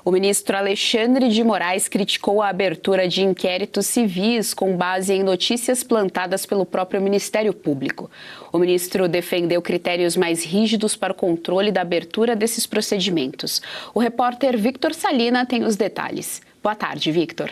O ministro Alexandre de Moraes criticou a abertura de inquéritos civis com base em notícias plantadas pelo próprio Ministério Público. O ministro defendeu critérios mais rígidos para o controle da abertura desses procedimentos. O repórter Victor Salina tem os detalhes. Boa tarde, Victor.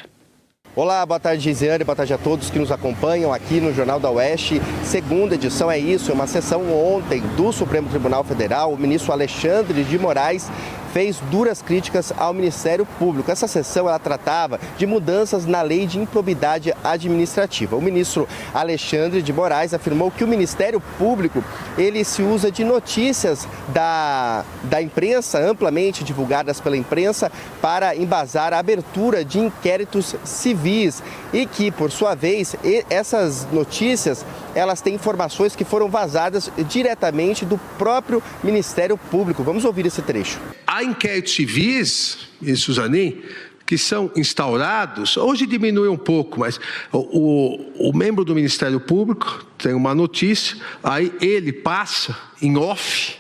Olá, boa tarde, Gisele, boa tarde a todos que nos acompanham aqui no Jornal da Oeste. Segunda edição é isso, uma sessão ontem do Supremo Tribunal Federal. O ministro Alexandre de Moraes fez duras críticas ao Ministério Público. Essa sessão ela tratava de mudanças na lei de improbidade administrativa. O ministro Alexandre de Moraes afirmou que o Ministério Público ele se usa de notícias da imprensa, amplamente divulgadas pela imprensa, para embasar a abertura de inquéritos civis e que, por sua vez, essas notícias elas têm informações que foram vazadas diretamente do próprio Ministério Público. Vamos ouvir esse trecho. Há inquéritos civis, Suzanin, que são instaurados, hoje diminui um pouco, mas o membro do Ministério Público tem uma notícia, aí ele passa em off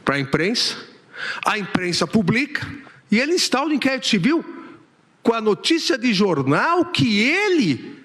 para a imprensa publica e ele instaura o inquérito civil com a notícia de jornal que ele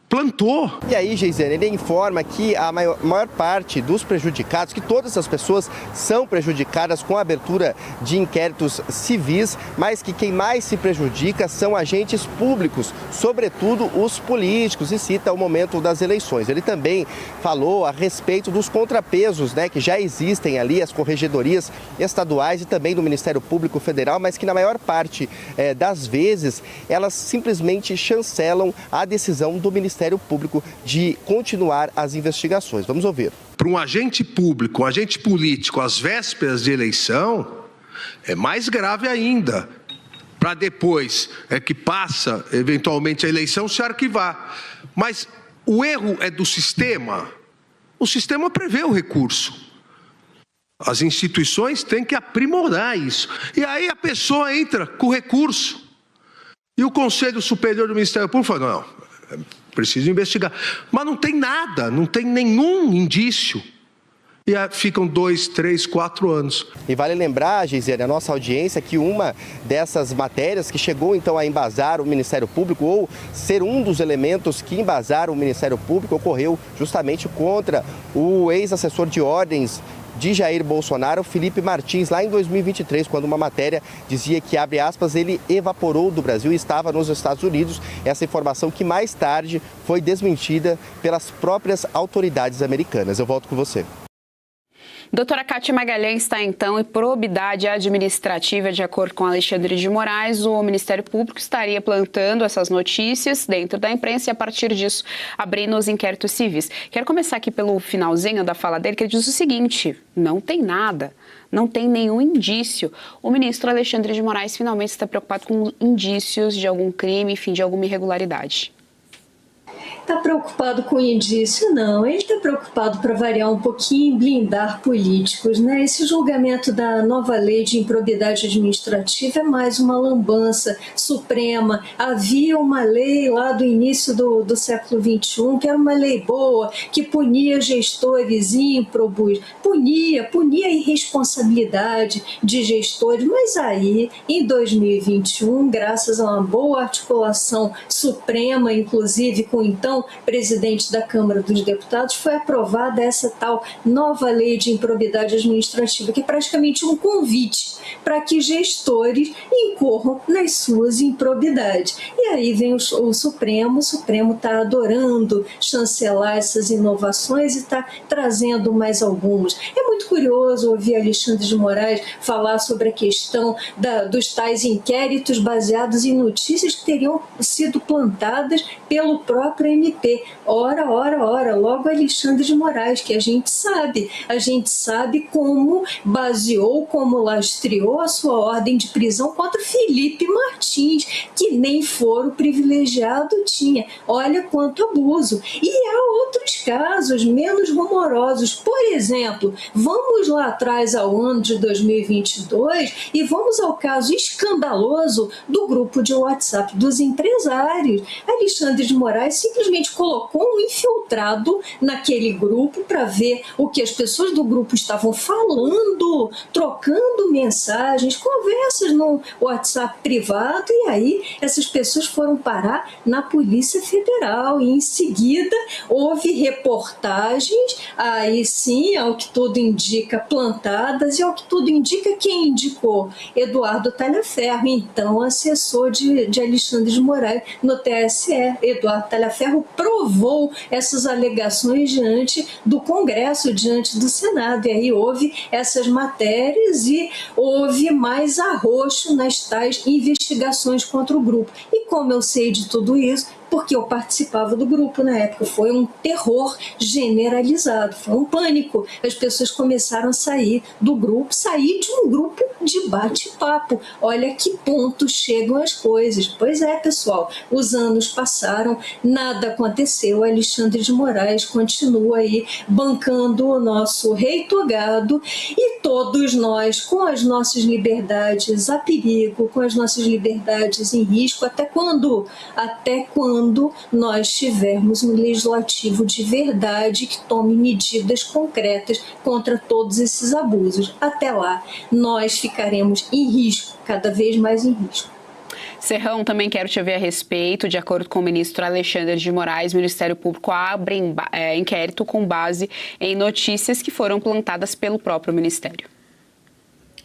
plantou. E aí, Geisane, ele informa que a maior parte dos prejudicados, que todas as pessoas são prejudicadas com a abertura de inquéritos civis, mas que quem mais se prejudica são agentes públicos, sobretudo os políticos, e cita o momento das eleições. Ele também falou a respeito dos contrapesos, que já existem ali, as corregedorias estaduais e também do Ministério Público Federal, mas que na maior parte das vezes elas simplesmente chancelam a decisão do Ministério Público de continuar as investigações. Vamos ouvir. Para um agente público, um agente político, às vésperas de eleição, é mais grave ainda. Para depois, que passa, eventualmente, a eleição, se arquivar. Mas o erro é do sistema. O sistema prevê o recurso. As instituições têm que aprimorar isso. E aí a pessoa entra com o recurso. E o Conselho Superior do Ministério Público fala, não, preciso investigar. Mas não tem nada, não tem nenhum indício. E ficam 2, 3, 4 anos. E vale lembrar, Gisele, a nossa audiência, que uma dessas matérias que chegou então a embasar o Ministério Público, ou ser um dos elementos que embasaram o Ministério Público, ocorreu justamente contra o ex-assessor de ordens de Jair Bolsonaro, Felipe Martins, lá em 2023, quando uma matéria dizia que, abre aspas, ele evaporou do Brasil e estava nos Estados Unidos. Essa informação que mais tarde foi desmentida pelas próprias autoridades americanas. Eu volto com você. Doutora Kátia Magalhães está então em probidade administrativa. De acordo com Alexandre de Moraes, o Ministério Público estaria plantando essas notícias dentro da imprensa e, a partir disso, abrindo os inquéritos civis. Quero começar aqui pelo finalzinho da fala dele, que ele diz o seguinte: não tem nada, não tem nenhum indício. O ministro Alexandre de Moraes finalmente está preocupado com indícios de algum crime, enfim, de alguma irregularidade. Está preocupado com indício? Não, ele está preocupado, para variar um pouquinho, em blindar políticos, né? Esse julgamento da nova lei de improbidade administrativa é mais uma lambança suprema. Havia uma lei lá do início do século XXI, que era uma lei boa, que punia gestores ímprobos, punia a irresponsabilidade de gestores, mas aí, em 2021, graças a uma boa articulação suprema, inclusive com então presidente da Câmara dos Deputados, foi aprovada essa tal nova lei de improbidade administrativa, que é praticamente um convite para que gestores incorram nas suas improbidades. E aí vem o Supremo está adorando chancelar essas inovações e está trazendo mais algumas. É muito curioso ouvir Alexandre de Moraes falar sobre a questão dos tais inquéritos baseados em notícias que teriam sido plantadas pelo próprio MP. Ora, logo Alexandre de Moraes, que a gente sabe como baseou, como lastreou a sua ordem de prisão contra Felipe Martins, que nem foro privilegiado tinha. Olha quanto abuso. E há outros casos menos rumorosos. Por exemplo, vamos lá atrás ao ano de 2022 e vamos ao caso escandaloso do grupo de WhatsApp dos empresários. Alexandre de Moraes simplesmente simplesmente colocou um infiltrado naquele grupo para ver o que as pessoas do grupo estavam falando, trocando mensagens, conversas no WhatsApp privado, e aí essas pessoas foram parar na Polícia Federal e em seguida houve reportagens, aí sim, ao que tudo indica, plantadas, e ao que tudo indica, quem indicou? Eduardo Talhaferro, então assessor de Alexandre de Moraes no TSE. Eduardo Talhaferro provou essas alegações diante do Congresso, diante do Senado, e aí houve essas matérias e houve mais arroxo nas tais investigações contra o grupo. E como eu sei de tudo isso? Porque eu participava do grupo na época. Foi um terror generalizado, foi um pânico. As pessoas começaram a sair do grupo, sair de um grupo de bate-papo. Olha que ponto chegam as coisas. Pois é, pessoal, os anos passaram, nada aconteceu. Alexandre de Moraes continua aí bancando o nosso rei togado, e todos nós, com as nossas liberdades a perigo, com as nossas liberdades em risco, até quando? Até quando nós tivermos um legislativo de verdade que tome medidas concretas contra todos esses abusos. Até lá, nós ficaremos em risco, cada vez mais em risco. Serrão, também quero te ouvir a respeito. De acordo com o ministro Alexandre de Moraes, o Ministério Público abre inquérito com base em notícias que foram plantadas pelo próprio Ministério.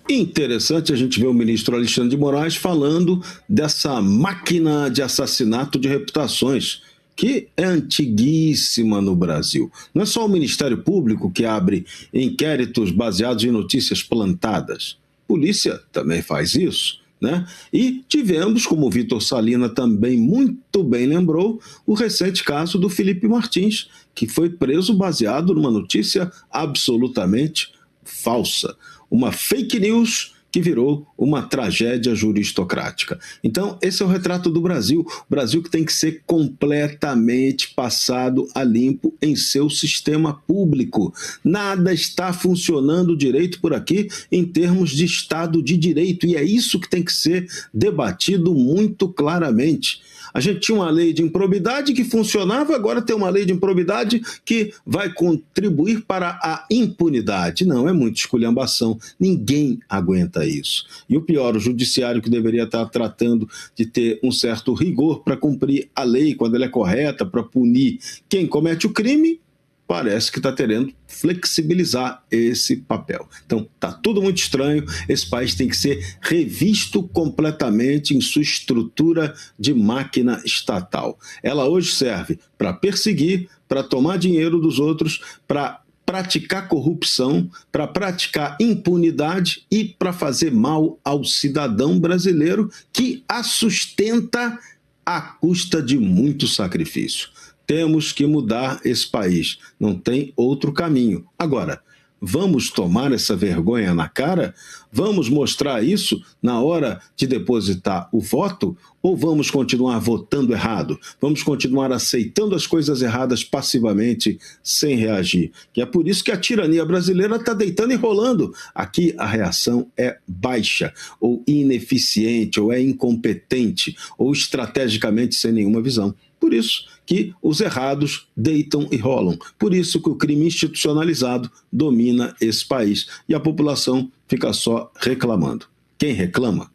Interessante a gente ver o ministro Alexandre de Moraes falando dessa máquina de assassinato de reputações, que é antiguíssima no Brasil. Não é só o Ministério Público que abre inquéritos baseados em notícias plantadas. A polícia também faz isso, né? E tivemos, como o Vitor Salina também muito bem lembrou, o recente caso do Felipe Martins, que foi preso baseado numa notícia absolutamente falsa. Uma fake news que virou uma tragédia juristocrática. Então, esse é o retrato do Brasil. O Brasil que tem que ser completamente passado a limpo em seu sistema público. Nada está funcionando direito por aqui em termos de Estado de Direito, e é isso que tem que ser debatido muito claramente. A gente tinha uma lei de improbidade que funcionava, agora tem uma lei de improbidade que vai contribuir para a impunidade. Não, é muita esculhambação. Ninguém aguenta isso. E o pior, o judiciário, que deveria estar tratando de ter um certo rigor para cumprir a lei quando ela é correta, para punir quem comete o crime, parece que está querendo flexibilizar esse papel. Então, está tudo muito estranho. Esse país tem que ser revisto completamente em sua estrutura de máquina estatal. Ela hoje serve para perseguir, para tomar dinheiro dos outros, para praticar corrupção, para praticar impunidade e para fazer mal ao cidadão brasileiro que a sustenta à custa de muito sacrifício. Temos que mudar esse país, não tem outro caminho. Agora, vamos tomar essa vergonha na cara? Vamos mostrar isso na hora de depositar o voto? Ou vamos continuar votando errado? Vamos continuar aceitando as coisas erradas passivamente, sem reagir? Que é por isso que a tirania brasileira está deitando e rolando. Aqui a reação é baixa, ou ineficiente, ou é incompetente, ou estrategicamente sem nenhuma visão. Por isso que os errados deitam e rolam. Por isso que o crime institucionalizado domina esse país e a população fica só reclamando. Quem reclama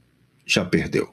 já perdeu.